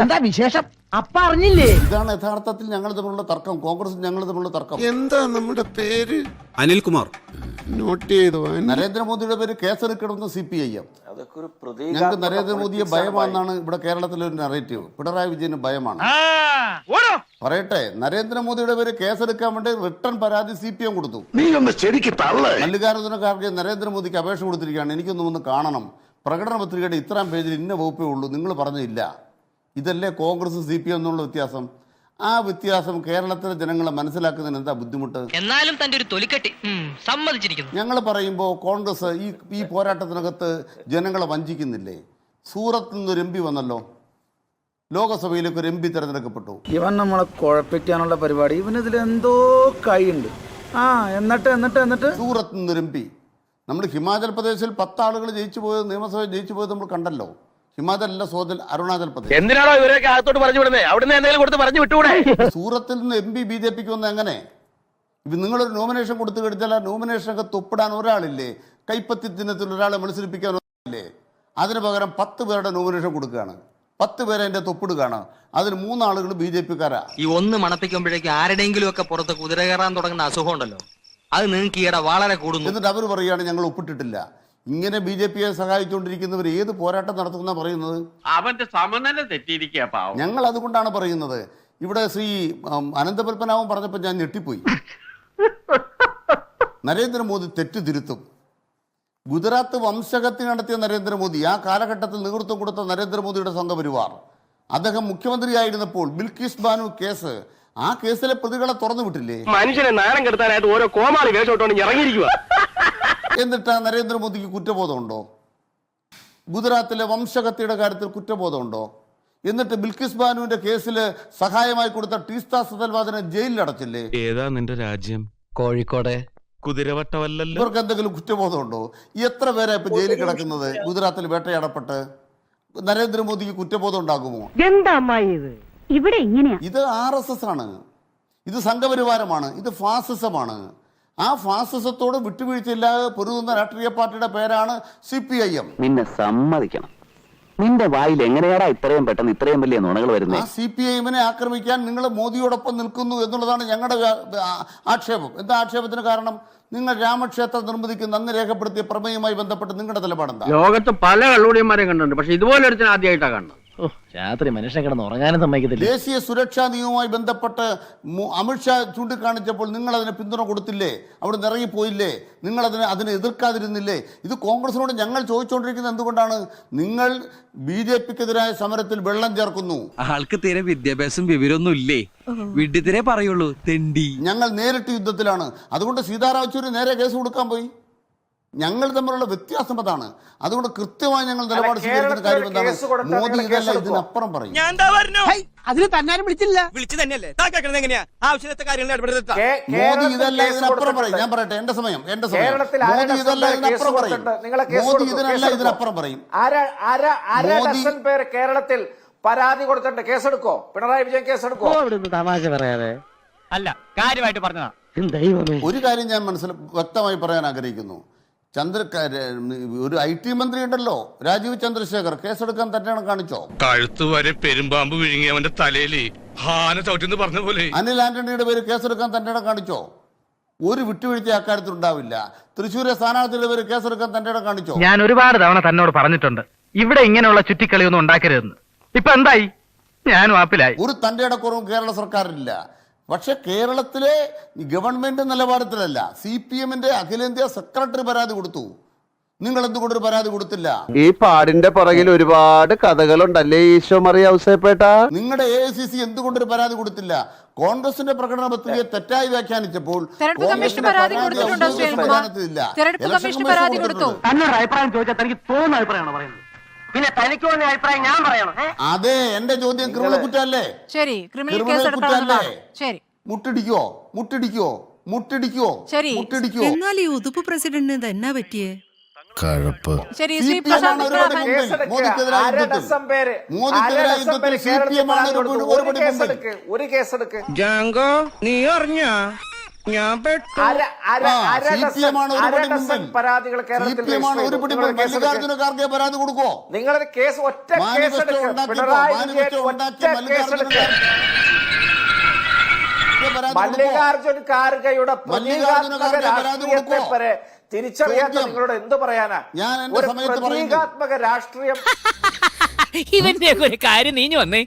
എന്താ വിശേഷം? അപ്പ അറിഞ്ഞില്ലേ? ഇതാണ് യഥാർത്ഥത്തിൽ ഞങ്ങൾ തമ്മിലുള്ള തർക്കം. കോൺഗ്രസ് ഞങ്ങൾ തമ്മിലുള്ള തർക്കം. എന്താ നമ്മുടെ പേര്? അനിൽകുമാർ. നോട്ട് ചെയ്തോ? നരേന്ദ്രമോദിയുടെ പേര് കേസെടുക്കണമെന്ന് CPIM. ഞങ്ങൾക്ക് നരേന്ദ്രമോദിയെ ഭയമാണെന്നാണ് ഇവിടെ കേരളത്തിലെ ഒരു നറേറ്റീവ്. പിണറായി വിജയന് ഭയമാണ്. പറയട്ടെ, നരേന്ദ്രമോദിയുടെ പേര് കേസെടുക്കാൻ വേണ്ടി റിട്ടേൺ പരാതി CPM കൊടുത്തു. മല്ലികാർജ്ജുന ഖാർഗെ നരേന്ദ്രമോദിക്ക് അപേക്ഷ കൊടുത്തിരിക്കുകയാണ്. എനിക്കൊന്നും ഒന്ന് കാണണം, പ്രകടന പത്രികയുടെ ഇത്രാം പേജിൽ ഇന്ന വകുപ്പേ ഉള്ളൂ, നിങ്ങൾ പറഞ്ഞില്ല. ഇതല്ലേ കോൺഗ്രസ് CPM എന്നുള്ള വ്യത്യാസം? ആ വ്യത്യാസം കേരളത്തിലെ ജനങ്ങളെ മനസ്സിലാക്കുന്നതിന് എന്താ ബുദ്ധിമുട്ട്? എന്നാലും തന്റെ ഒരു തൊലിക്കെട്ടി സമ്മതിച്ചിരിക്കുന്നു. ഞങ്ങൾ പറയുമ്പോൾ കോൺഗ്രസ് ഈ പോരാട്ടത്തിനകത്ത് ജനങ്ങളെ വഞ്ചിക്കുന്നില്ലേ? സൂറത്തിൽ നിന്നൊരു MP വന്നല്ലോ, ലോകസഭയിലേക്ക് ഒരു MP തിരഞ്ഞെടുക്കപ്പെട്ടു. ഇവൻ നമ്മളെ കുഴപ്പിക്കാനുള്ള പരിപാടി, ഇവനിതിൽ എന്തോ കൈയുണ്ട്. എന്നിട്ട് സൂറത്തിൽ നിന്നൊരു MP. നമ്മൾ ഹിമാചൽ പ്രദേശിൽ 10 ആളുകൾ ജയിച്ചു പോയത്, നിയമസഭയിൽ ജയിച്ചു പോയത് നമ്മൾ കണ്ടല്ലോ. ഹിമാചൽ അല്ല, അരുണാചൽ പ്രദേശ്. എന്തിനാണോ ഇവരൊക്കെ അകത്തോട്ട് പറഞ്ഞു വിടുന്നത്? അവിടുന്ന് എന്തെങ്കിലും കൊടുത്ത് പറഞ്ഞു വിട്ടുകൂടെ? സൂറത്തിൽ നിന്ന് MP BJPക്ക് വന്ന എങ്ങനെ? ഇപ്പം നിങ്ങളൊരു നോമിനേഷൻ കൊടുത്തു കഴിഞ്ഞാൽ ആ നോമിനേഷനൊക്കെ തൊപ്പിടാൻ ഒരാളില്ലേ? കൈപ്പത്തി ദിനത്തിൽ ഒരാളെ മത്സരിപ്പിക്കാൻ ഒരാളില്ലേ? അതിന് പകരം 10 പേരുടെ നോമിനേഷൻ കൊടുക്കുകയാണ്. 10 പേരെ അതിന്റെ തൊപ്പിടുകയാണ്. അതിന് 3 ആളുകൾ BJPക്കാരാ. ഈ ഒന്ന് മണപ്പിക്കുമ്പോഴേക്കും ആരുടെയെങ്കിലും ഒക്കെ പുറത്ത് കുതിര കയറാൻ തുടങ്ങുന്ന അസുഖം ഉണ്ടല്ലോ, അത് നിങ്ങൾക്ക് ഈയിടെ വളരെ കൂടുന്നു. എന്നിട്ട് അവർ പറയുകയാണ് ഞങ്ങൾ ഒപ്പിട്ടിട്ടില്ല. ഇങ്ങനെ BJPയെ സഹായിച്ചുകൊണ്ടിരിക്കുന്നവർ ഏത് പോരാട്ടം നടത്തുന്ന പറയുന്നത്? അവന്റെ സമനില തെറ്റിയിരിക്കുക. ഞങ്ങൾ അതുകൊണ്ടാണ് പറയുന്നത്. ഇവിടെ ശ്രീ അനന്തപത്മനാഭൻ പറഞ്ഞപ്പോൾ ഞാൻ ഞെട്ടിപ്പോയി. നരേന്ദ്രമോദി തെറ്റ് തിരുത്തും. ഗുജറാത്ത് വംശഹത്യ നടത്തിയ നരേന്ദ്രമോദി, ആ കാലഘട്ടത്തിൽ നേതൃത്വം കൊടുത്ത നരേന്ദ്രമോദിയുടെ സംഘപരിവാർ, അദ്ദേഹം മുഖ്യമന്ത്രിയായിരുന്നപ്പോൾ ബിൽക്കിസ് ബാനു കേസ്, ആ കേസിലെ പ്രതികളെ തുറന്നു വിട്ടില്ലേ? മനുഷ്യനെ നാണം കെടുത്താനായിട്ട് ഓരോ കോമാളി വേഷോട്ടോണ്ട് ഇറങ്ങിയിരിക്കുക. എന്നിട്ട് നരേന്ദ്രമോദിക്ക് കുറ്റബോധമുണ്ടോ? ഗുജറാത്തിലെ വംശഹത്യയുടെ കാര്യത്തിൽ കുറ്റബോധമുണ്ടോ? എന്നിട്ട് ബിൽക്കിസ് ബാനുവിന്റെ കേസിൽ സഹായമായി കൊടുത്ത ടീസ്ത സതൽവാദിനെ ജയിലിൽ അടച്ചില്ലേ? ഏതാ നിന്റെ രാജ്യം? കോഴിക്കോട്. കുതിരവട്ടമല്ലല്ലോ. ഇവർക്ക് എന്തെങ്കിലും കുറ്റബോധമുണ്ടോ? എത്ര പേരാ ഇപ്പൊ ജയിലിൽ കിടക്കുന്നത് ഗുജറാത്തിൽ വേട്ടയാടപ്പെട്ട്? നരേന്ദ്രമോദിക്ക് കുറ്റബോധം ഉണ്ടാകുമോ? എന്താ ഇത് ഇവിടെ ഇങ്ങനെയാ? ഇത് RSS ആണ്, ഇത് സംഘപരിവാരമാണ്, ഇത് ഫാസിസമാണ്. ആ ഫാസിസത്തോട് വിട്ടുവീഴ്ചയില്ലാതെ പൊരുതുന്ന രാഷ്ട്രീയ പാർട്ടിയുടെ പേരാണ് CPIM. നിന്നെ സമ്മതിക്കണം, നിന്റെ വായിൽ എങ്ങനെയാടാ ഇത്രയും പെട്ടെന്ന് ഇത്രയും വലിയ നുണകൾ വരുന്നത്? ആ CPIM-നെ ആക്രമിക്കാൻ നിങ്ങൾ മോദിയോടൊപ്പം നിൽക്കുന്നു എന്നുള്ളതാണ് ഞങ്ങളുടെ ആക്ഷേപം. എന്താ ആക്ഷേപത്തിന് കാരണം? നിങ്ങൾ രാമക്ഷേത്ര നിർമ്മിതിക്ക് നന്ദി രേഖപ്പെടുത്തിയ പ്രമേയവുമായി ബന്ധപ്പെട്ട് നിങ്ങളുടെ നിലപാടെന്താ? ലോകത്ത് പല കള്ളുടിയന്മാരെ കണ്ടിട്ടുണ്ട്, പക്ഷെ ഇതുപോലെ ഒരു ആദ്യമായിട്ടാണ് കാണുന്നത്. രാത്രി മനുഷ്യൻ കിടന്ന് ഉറങ്ങാനും സമ്മതിക്കത്തില്ല. ദേശീയ സുരക്ഷാ നിയമവുമായി ബന്ധപ്പെട്ട് അമിത്ഷാ ചൂണ്ടിക്കാണിച്ചപ്പോൾ നിങ്ങൾ അതിന് പിന്തുണ കൊടുത്തില്ലേ? അവിടെ നിന്ന് ഇറങ്ങിപ്പോയില്ലേ? നിങ്ങൾ അതിനെ എതിർക്കാതിരുന്നില്ലേ? ഇത് കോൺഗ്രസിനോട് ഞങ്ങൾ ചോദിച്ചുകൊണ്ടിരിക്കുന്നത് എന്തുകൊണ്ടാണ്? നിങ്ങൾ BJPക്കെതിരായ സമരത്തിൽ വെള്ളം ചേർക്കുന്നു. ആൾക്ക് തീരെ വിദ്യാഭ്യാസം വിവരമൊന്നും ഇല്ലേ? വിഡ്ഢിത്തിരെ പറയുള്ളൂ, തെണ്ടി. ഞങ്ങൾ നേരിട്ട് യുദ്ധത്തിലാണ്. അതുകൊണ്ട് സീതാറാം യെച്ചൂരി നേരെ കേസ് കൊടുക്കാൻ പോയി. ഞങ്ങൾ തമ്മിലുള്ള വ്യത്യാസം അതാണ്. അതുകൊണ്ട് കൃത്യമായി ഞങ്ങൾ നിലപാട് സ്വീകരിക്കുന്ന കാര്യം എന്താണ്? മോദി ഇതല്ല, ഇതിനപ്പുറം പറയും. അതിന് തന്നാരും വിളിച്ചില്ല. മോദി ഇതല്ല, ഇതിനപ്പുറം പറയും. ഞാൻ പറയട്ടെ, എന്റെ സമയം. മോദി ഇതല്ല, ഇതിനപ്പുറം പറയും. മോദി ഇതിനല്ല, ഇതിനപ്പുറം പറയും. കേരളത്തിൽ പരാതി കൊടുത്തിട്ട് കേസെടുക്കോ? പിണറായി വിജയൻ കേസെടുക്കോ? തമാശ പറയാതെ അല്ല, കാര്യമായിട്ട് പറഞ്ഞതാ. ഒരു കാര്യം ഞാൻ വ്യക്തമായി പറയാൻ ആഗ്രഹിക്കുന്നു. ഒരു IT മന്ത്രി ഉണ്ടല്ലോ, രാജീവ് ചന്ദ്രശേഖർ, കേസെടുക്കാൻ തന്നെയാണ് കാണിച്ചോ? കഴുത്ത് വരെ പെരുമ്പാമ്പ് വിഴുങ്ങി അവന്റെ തലയിൽ ഹാന ചവിട്ടിന്ന് പറഞ്ഞ പോലെ. അനിൽ ആന്റണിയുടെ പേര് കേസെടുക്കാൻ തന്നെയാണ് കാണിച്ചോ? ഒരു വിട്ടുവീഴ്ച അക്കാര്യത്തിൽ ഉണ്ടാവില്ല. തൃശ്ശൂരെ സ്ഥാനാർത്ഥിയുടെ പേര് കേസെടുക്കാൻ തന്നെയാണ് കാണിച്ചോ? ഞാൻ ഒരുപാട് തവണ തന്നോട് പറഞ്ഞിട്ടുണ്ട്, ഇവിടെ ഇങ്ങനെയുള്ള ചുറ്റിക്കളിയൊന്നും ഉണ്ടാക്കരുതെന്ന്. ഇപ്പൊ എന്തായി? ഞാനും ആപ്പിലായി. ഒരു തന്റെ ഇടക്കുറവും കേരള സർക്കാരിനില്ല. പക്ഷെ കേരളത്തിലെ ഗവൺമെന്റ് നിലപാടത്തിലല്ല. CPM-ന്റെ അഖിലേന്ത്യാ സെക്രട്ടറി പരാതി കൊടുത്തു. നിങ്ങൾ എന്തുകൊണ്ടൊരു പരാതി കൊടുത്തില്ല? ഈ പാടിന്റെ പുറകിൽ ഒരുപാട് കഥകളുണ്ടല്ലേ ഈശോ മറിയ ഔസേപ്പേട്ട. നിങ്ങളുടെ AICC എന്തുകൊണ്ടൊരു പരാതി കൊടുത്തില്ല? കോൺഗ്രസിന്റെ പ്രകടന പത്രികയെ തെറ്റായി വ്യാഖ്യാനിച്ചപ്പോൾ തന്നോട് അഭിപ്രായം ചോദിച്ചാൽ തനിക്ക് തോന്നുന്ന അഭിപ്രായമാണ് പറയുന്നത്. പിന്നെ തനിക്ക് തോന്നിയ അഭിപ്രായം ഞാൻ പറയണം? അതെ, എന്റെ ചോദ്യം ക്രിമിനൽ കുറ്റമല്ലേ? ശരി, ക്രിമിനൽ കുറ്റമല്ലേ? മുട്ടിടിക്കോ? എന്നാൽ ഈ ഉതുപ്പ് പ്രസിഡന്റിന് തന്നെ പറ്റിയേ? കഴപ്പ്. ഒരു കേസെടുക്ക്. ജാങ്കോ, നീ അറിഞ്ഞ CPM ആണ് ഒരുപടി മുമ്പിൽ. പരാതികൾ കേരളത്തിൽ CPM ആണ് ഒരുപടി മുമ്പിൽ. മല്ലികാർജ്ജുന ഖാർഗെ പരാതി കൊടുക്കോ? നിങ്ങളൊരു കേസ് ഒറ്റ മാനിഫെസ്റ്റോ കേസെടുക്കുക. ഉണ്ടാക്കിയപ്പോ പിണറായി മാനിഫെസ്റ്റോ വിജയൻ ഉണ്ടാക്കിയ ഒറ്റ മല്ലികാർജ്ജുന കേസെടുക്കുക. പരാതി കൊടുക്കോ? മല്ലികാർജ്ജുൻ ഖാർഗെയുടെ മല്ലികാർജ്ജുന ഖാർഗെ പരാതി രാഷ്ട്രീയത്തെ കൊടുക്കോ? വരെ തിരിച്ചറിയാത്ത ചോദ്യം. നിങ്ങളോട് എന്ത് പറയാനാ? ഞാൻ എന്റെ ഒരു സമയത്ത് പറയുന്നു. പ്രതീകാത്മക രാഷ്ട്രീയം ഇവന്റെ ഒരു കാര്യം നീഞ്ഞു വന്നേ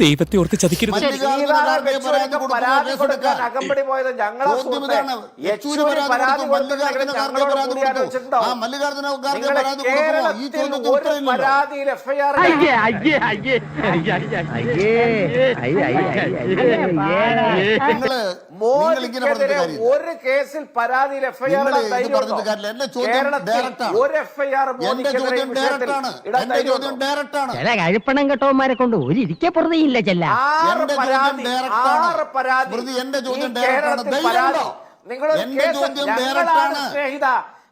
ദൈവത്തെ ഓർത്ത് ചതിക്കരുത്. മല്ലികാർജ്ജുന ഖാർഗെ പരാതി കൊടുക്കോ? പരാതി കൊടുക്കാൻ കേസെടുക്കാൻ. അകമ്പടി പോയത് ഞങ്ങളാ ചോദ്യം സുഹൃത്തേ. ഇതാണ്. യെച്ചൂരി യെച്ചൂരി പരാതി മല്ലികാർജ്ജുന ഖാർഗെ ഞങ്ങളോട് പരാതി കൂടി കൊടുക്കോ? ആലോചിച്ചിട്ടുണ്ടോ? ആ മല്ലികാർജ്ജുന ഖാർഗെ നിങ്ങള് പരാതി കൊടുക്കുമോ? ഈ കേരളത്തിൽ ചോദ്യത്തിന് ഒരു ഉത്തരമില്ലല്ലോ. പരാതിയിൽ FIR നിങ്ങൾ ഇങ്ങനെ പറഞ്ഞിട്ട് കാര്യമില്ല. ഒരു കേസിൽ പരാതിയിൽ FIR നിങ്ങൾ ഇത് പറഞ്ഞിട്ട് കാര്യമില്ല. എന്റെ ചോദ്യം ഡയറക്റ്റ് ആണ്. ഒരു FIR എന്റെ ചോദ്യം ഡയറക്റ്റ് ആണ്. എന്റെ ചോദ്യം ഡയറക്റ്റ് ആണ്. ചില കഴിപ്പണം കെട്ടവന്മാരെ കൊണ്ട് ഒരു ഇരിക്കെ പുറത്തേയില്ല ചെല്ല. എന്റെ ചോദ്യം ഡയറക്റ്റ് ആണ്. സ്മൃതി, എന്റെ ചോദ്യം ഡയറക്റ്റ് ആണ്. ധൈര്യമുണ്ടോ? എന്റെ ചോദ്യം ഡയറക്റ്റ് ആണ്.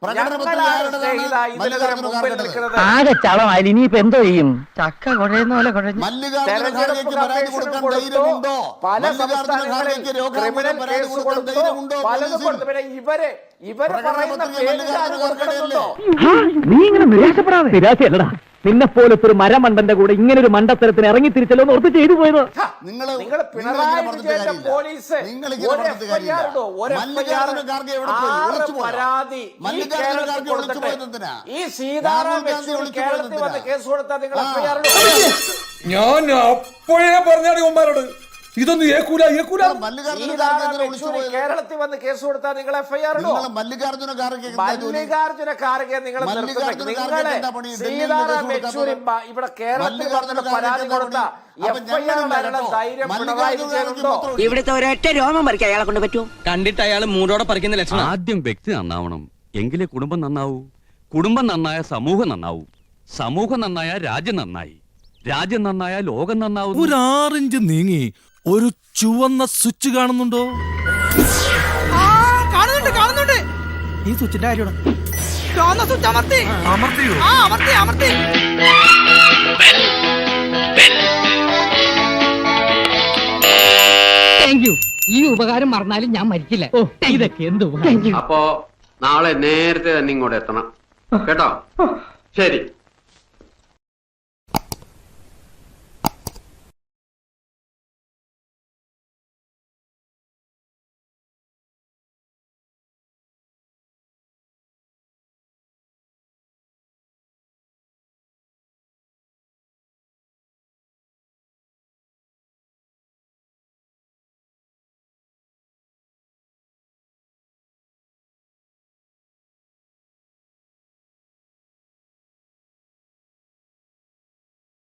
പ്രകടനപത്രിക ആരുടേതാണ്? മല്ലികാർജ്ജുന ഖാർഗെയുടേത്. ആകെ ചളമായി ഇനിയിപ്പോ എന്തോ ചെയ്യും? ചക്ക കുഴയുന്ന പോലെ കുഴഞ്ഞു. മല്ലികാർജ്ജുന ഖാർഗെക്ക് പരാതി കൊടുക്കാൻ ധൈര്യമുണ്ടോ? മല്ലികാർജ്ജുന ഖാർഗെക്ക് രോഗാമൂലം പരാതി കൊടുക്കാൻ ധൈര്യമുണ്ടോ? ഇവര് പറയുന്ന മല്ലികാർജ്ജുന ഖാർഗെയല്ലേ? നീ ഇങ്ങനെ നിരാശപ്പെടാതെ. നിരാശയല്ലടാ, നിന്നെ പോലത്തെ ഒരു മരമണ്ടന്റെ കൂടെ ഇങ്ങനെ ഒരു മണ്ടത്തരത്തിന് ഇറങ്ങി തിരിച്ചല്ലോ എന്ന് ഓർത്ത് ചെയ്തു പോയത്. നിങ്ങൾ പിണറായി വിജയന്റെ പോലീസ് മല്ലികാർജ്ജുന ഖാർഗെ എവിടെ പോയി? ഒളിച്ചു പോയോ? മല്ലികാർജ്ജുന ഖാർഗെ ഒളിച്ചു പോയത് എന്തിനാ? ഈ സീതാറാം യെച്ചൂരി കേരളത്തിൽ വന്ന് കേസ് കൊടുത്താൽ നിങ്ങൾ FIR ഞാൻ അപ്പോഴേ പറഞ്ഞാണ് ഇവന്മാരോട് ഇതൊന്നും ഏക്കൂല. മല്ലികാർജ്ജുന ഖാർഗെ എന്തിനാ ഒളിച്ചു പോയത്? കേരളത്തിൽ വന്ന് കേസ് കൊടുത്താൽ നിങ്ങൾ FIR നിങ്ങൾ മല്ലികാർജ്ജുന ഖാർഗെ മല്ലികാർജ്ജുന ഖാർഗെ നിങ്ങൾ സീതാറാം യെച്ചൂരി ഇവിടെ കേരളത്തിൽ വന്നിട്ട് പരാതി കൊടുത്ത FIR ധൈര്യം പിണറായി വിജയനുണ്ടോ? ഇവിടുത്തെ ഒരൊറ്റ രോമം പറിക്കാൻ അയാളെ കൊണ്ട് പറ്റുമോ? കണ്ടിട്ട് അയാൾ മൂടോടെ പറിക്കുന്ന ലക്ഷണം. ആദ്യം വ്യക്തി നന്നാവണം, എങ്കിലേ കുടുംബം നന്നാവൂ. കുടുംബം നന്നായ സമൂഹം നന്നാവൂ. സമൂഹം നന്നായ രാജ്യം നന്നായി. രാജ്യം നന്നായ ലോകം നന്നാവും. ഒരു 6 ഇഞ്ച് നീങ്ങി ഒരു ചുവന്ന സ്വിച്ച് കാണുന്നുണ്ടോ? കാണുന്നുണ്ട്. ഈ സ്വിച്ചിന്റെ കാര്യമാണ്. അമർത്തിയോ? ഈ ഉപകാരം മറന്നാലും ഞാൻ മരിക്കില്ല. ഇതൊക്കെ എന്ത് അപ്പോ നാളെ നേരത്തെ തന്നെ ഇങ്ങോട്ട് എത്തണം കേട്ടോ. ശരി.